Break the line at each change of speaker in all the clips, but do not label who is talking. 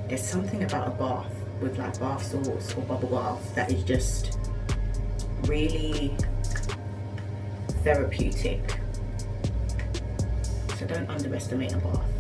there's something about a bath with like bath salts or bubble bath that is just really therapeutic. So don't underestimate a bath.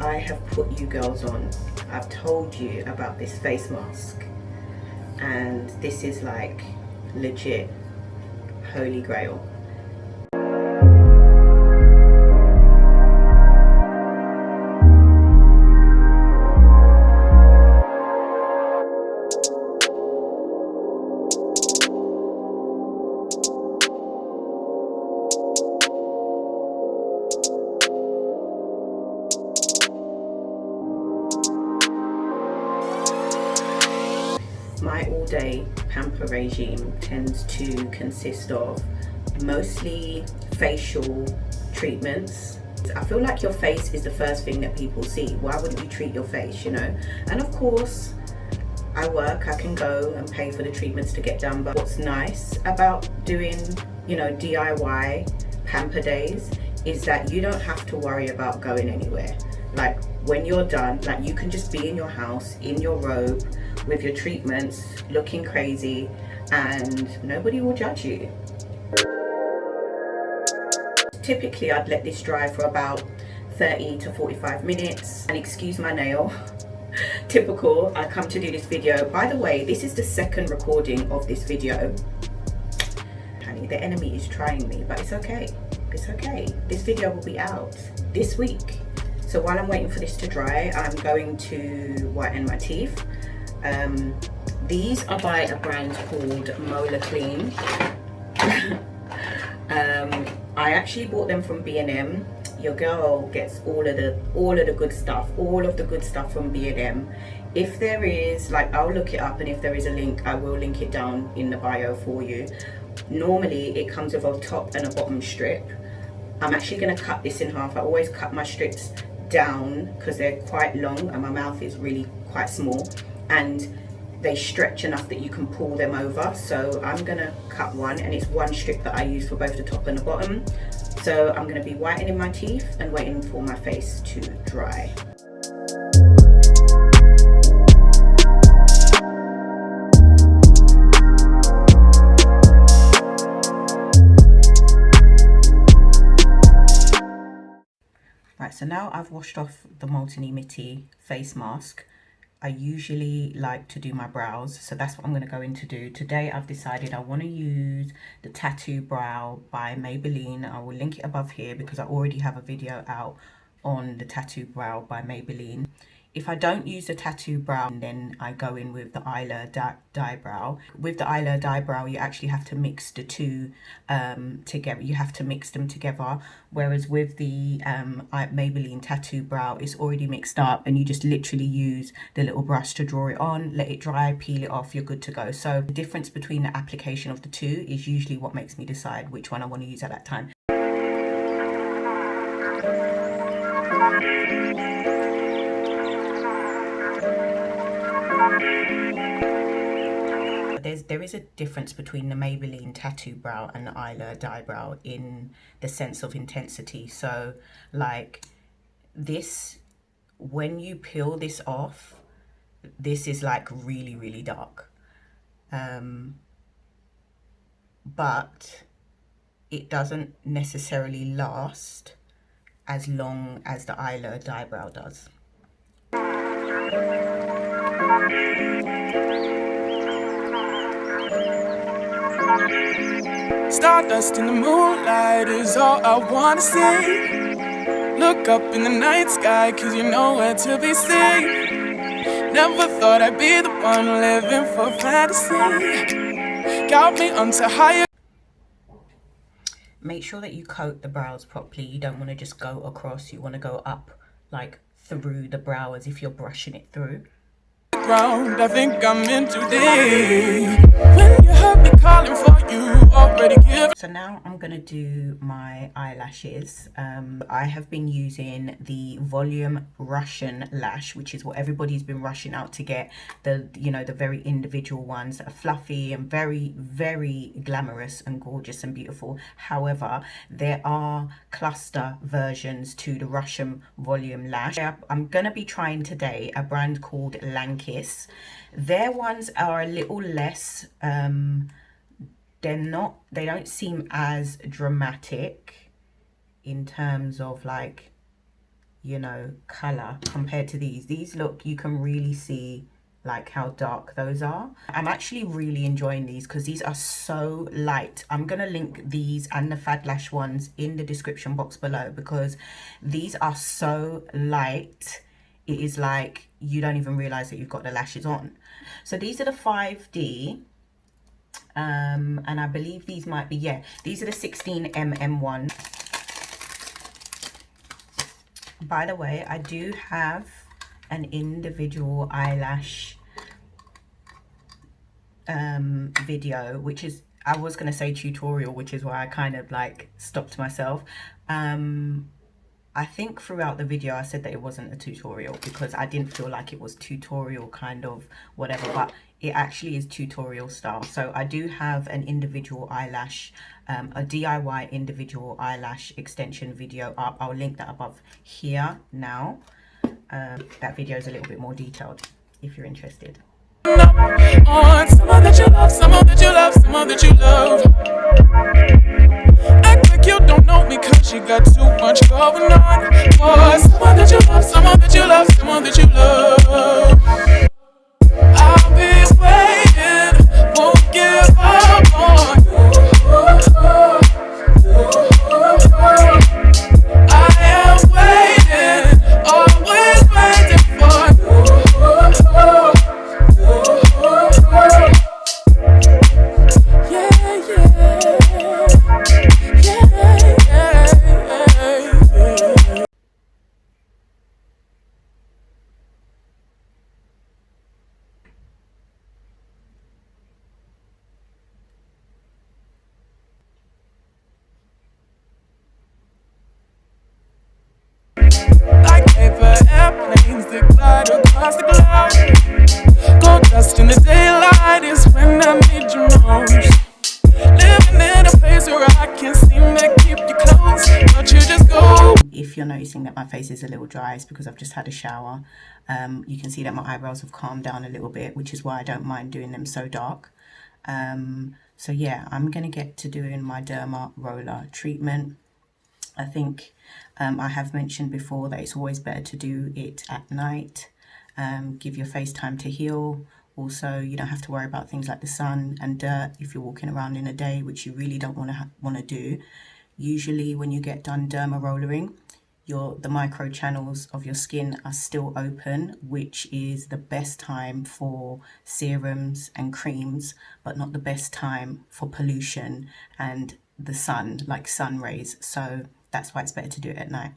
I have put you girls on. I've told you about this face mask, and this is like legit holy grail. My all-day pamper regime tends to consist of mostly facial treatments. I feel like your face is the first thing that people see. Why wouldn't you treat your face, you know? And of course, I work, I can go and pay for the treatments to get done. But what's nice about doing, you know, DIY pamper days is that you don't have to worry about going anywhere. Like when you're done, like you can just be in your house, in your robe, with your treatments, looking crazy, and nobody will judge you. Typically, I'd let this dry for about 30 to 45 minutes. And excuse my nail, typical, I come to do this video. By the way, this is the second recording of this video. Honey, the enemy is trying me, but it's okay. It's okay. This video will be out this week. So while I'm waiting for this to dry, I'm going to whiten my teeth. These are by a brand called Molarclean. I actually bought them from B&M. Your girl gets all of the good stuff from B&M. If there is, like, I'll look it up, and if there is a link, I will link it down in the bio for you. Normally it comes with a top and a bottom strip. I'm actually going to cut this in half. I always cut my strips down because they're quite long and my mouth is really quite small, and they stretch enough that you can pull them over. So I'm gonna cut one, and it's one strip that I use for both the top and the bottom. So I'm gonna be whitening my teeth and waiting for my face to dry. Right, so now I've washed off the Multtini Mitti face mask. I usually like to do my brows, so that's what I'm going to go in to do. Today I've decided I want to use the Tattoo Brow by Maybelline. I will link it above here because I already have a video out on the Tattoo Brow by Maybelline. If I don't use the Tattoo Brow, then I go in with the Eyeliner Dye Brow. With the Eyeliner Dye Brow, you actually have to mix the two together. You have to mix them together. Whereas with the Maybelline Tattoo Brow, it's already mixed up, and you just literally use the little brush to draw it on, let it dry, peel it off, you're good to go. So the difference between the application of the two is usually what makes me decide which one I want to use at that time. There is a difference between the Maybelline Tattoo Brow and the Eyeliner Dye Brow in the sense of intensity. So like this, when you peel this off, this is like really, really dark. But it doesn't necessarily last as long as the Eyeliner Dye Brow does.
Stardust in the moonlight is all I wanna see. Look up in the night sky, cause you're nowhere to be seen. Never thought I'd be the one living for fantasy. Got me onto higher.
Make sure that you coat the brows properly. You don't want to just go across, you want to go up like through the brow as if you're brushing it through.
ground. I think I'm in too deep. When you heard me calling for you, already given.
So now I'm gonna do my eyelashes. I have been using the Volume Russian lash, which is what everybody's been rushing out to get. The, you know, the very individual ones that are fluffy and very, very glamorous and gorgeous and beautiful. However, there are cluster versions to the Russian Volume lash. I'm gonna be trying today a brand called Lankiz. Their ones are a little less they don't seem as dramatic in terms of, like, you know, color compared to these look, you can really see like how dark those are. I'm actually really enjoying these because these are so light. I'm gonna link these and the Fadlash ones in the description box below because these are so light. It is like you don't even realize that you've got the lashes on. So these are the 5D. And I believe these might be, yeah, these are the 16mm ones. By the way, I do have an individual eyelash video, which is, I was going to say tutorial, which is why I kind of like stopped myself. I think throughout the video I said that it wasn't a tutorial because I didn't feel like it was tutorial kind of whatever, but it actually is tutorial style. So I do have an individual eyelash, a DIY individual eyelash extension video up. I'll link that above here now. That video is a little bit more detailed if you're interested.
On someone that you love, someone that you love, someone that you love. Act like you don't know me cause you got too much going on. For someone that you love, someone that you love, someone that you love. I'll be waiting, won't give up on you. I am waiting, always waiting for you. Like paper airplanes that glide across the cloud. Gold dust in the daylight is when I need you most. Living in a place where I can't seem to keep you close, but you just go.
If you're noticing that my face is a little dry, it's because I've just had a shower. You can see that my eyebrows have calmed down a little bit, which is why I don't mind doing them so dark. So yeah, I'm gonna get to doing my Derma roller treatment. I think I have mentioned before that it's always better to do it at night. Give your face time to heal. Also, you don't have to worry about things like the sun and dirt if you're walking around in a day, which you really don't want to do. Usually when you get done derma rollering, the micro channels of your skin are still open, which is the best time for serums and creams, but not the best time for pollution and the sun, like sun rays. So that's why it's better to do it at night.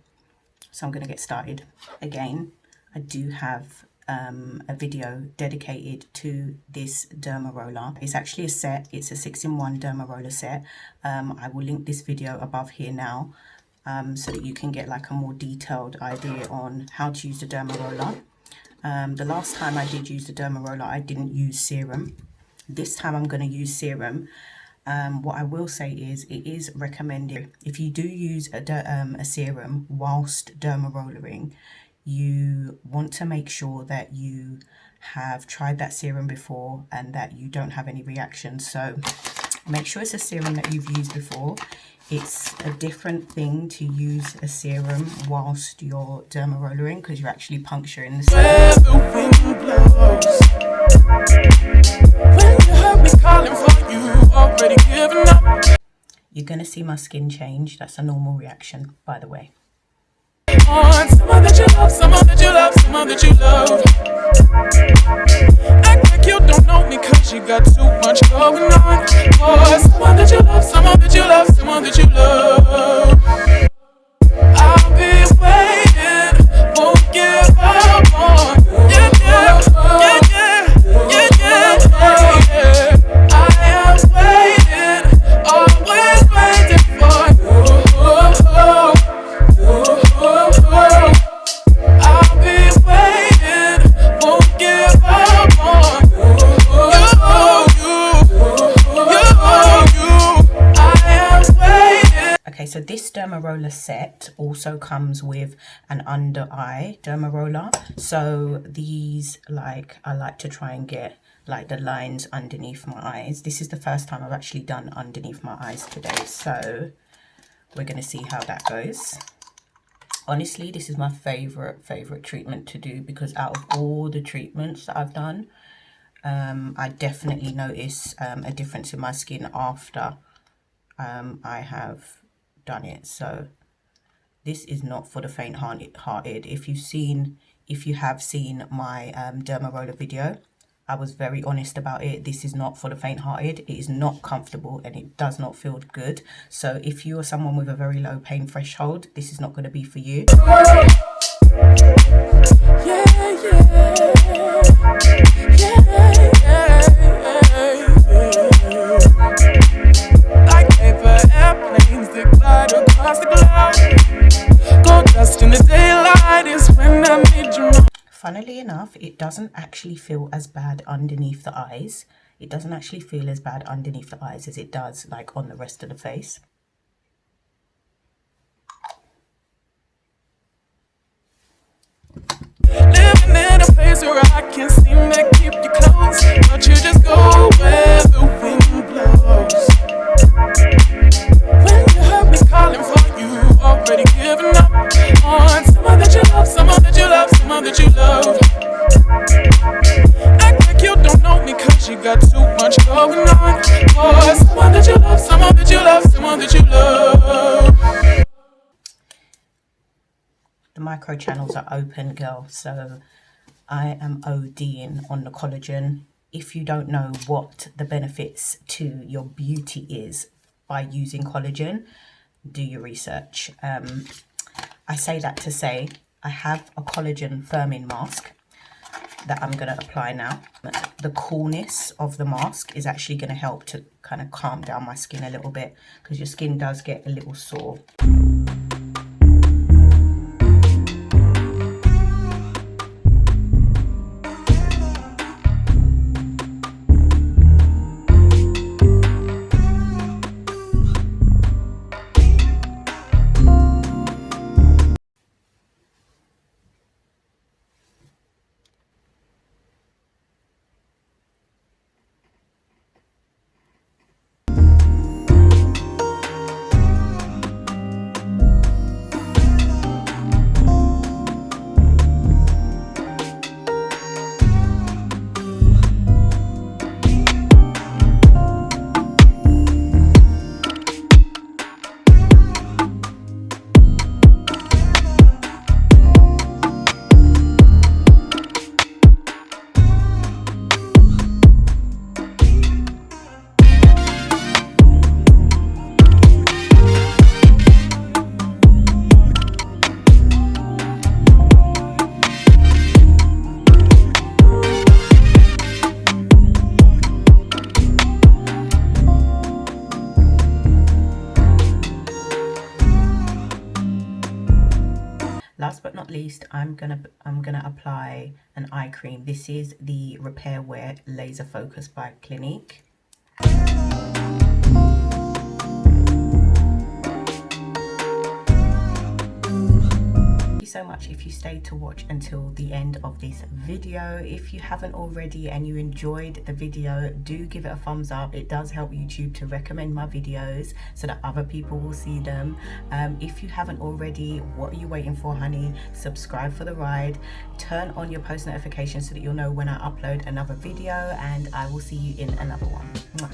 So I'm going to get started. Again, I do have a video dedicated to this derma roller. It's actually a set. It's a 6-in-1 derma roller set. I will link this video above here now so that you can get like a more detailed idea on how to use the derma roller. The last time I did use the derma roller, I didn't use serum. This time I'm going to use serum. What I will say is it is recommended if you do use a serum whilst derma rollering, you want to make sure that you have tried that serum before and that you don't have any reactions. So make sure it's a serum that you've used before. It's a different thing to use a serum whilst you're derma rollering because you're actually puncturing the serum.
When you heard me calling for you, already given up.
You're going to see my skin change. That's a normal reaction, by the way.
On someone that you love, someone that you love, someone that you love. Act like you don't know me cause you got too much going on. For someone that you love, someone that you love, someone that you love. I'll be waiting, won't give up on you. Yeah, yeah, yeah, yeah.
roller set also comes with an under eye derma roller. So these, like, I like to try and get like the lines underneath my eyes. This is the first time I've actually done underneath my eyes today, so we're going to see how that goes. Honestly, this is my favorite treatment to do, because out of all the treatments that I've done, I definitely notice a difference in my skin after I have done it. So this is not for the faint-hearted. If you have seen my derma roller video, I was very honest about it. This is not for the faint-hearted. It is not comfortable and it does not feel good. So if you are someone with a very low pain threshold, this is not going to be for you.
Like paper airplanes that glide across the globe. Gold dust in the daylight is when I need you most.
Funnily enough, it doesn't actually feel as bad underneath the eyes. It doesn't actually feel as bad underneath the eyes as it does like on the rest of the face.
Living in a place where I can't seem to keep you close, but you just go where the wind blows. When you heard me calling for you, already giving up on someone that you love, someone that you love, someone that you love. Act like you don't know me cause you got too much going on. Or someone that you love, someone that you love, someone that you love.
The micro channels are open, girl, so I am ODing on the collagen. If you don't know what the benefits to your beauty is by using collagen, do your research. I say that to say I have a collagen firming mask that I'm going to apply now. The coolness of the mask is actually going to help to kind of calm down my skin a little bit, because your skin does get a little sore. Last but not least, I'm gonna apply an eye cream. This is the Repair Wear Laser Focus by Clinique. So much if you stayed to watch until the end of this video. If you haven't already and you enjoyed the video, do give it a thumbs up. It does help YouTube to recommend my videos so that other people will see them. If you haven't already, what are you waiting for, honey? Subscribe for the ride, turn on your post notifications so that you'll know when I upload another video, and I will see you in another one. Mwah.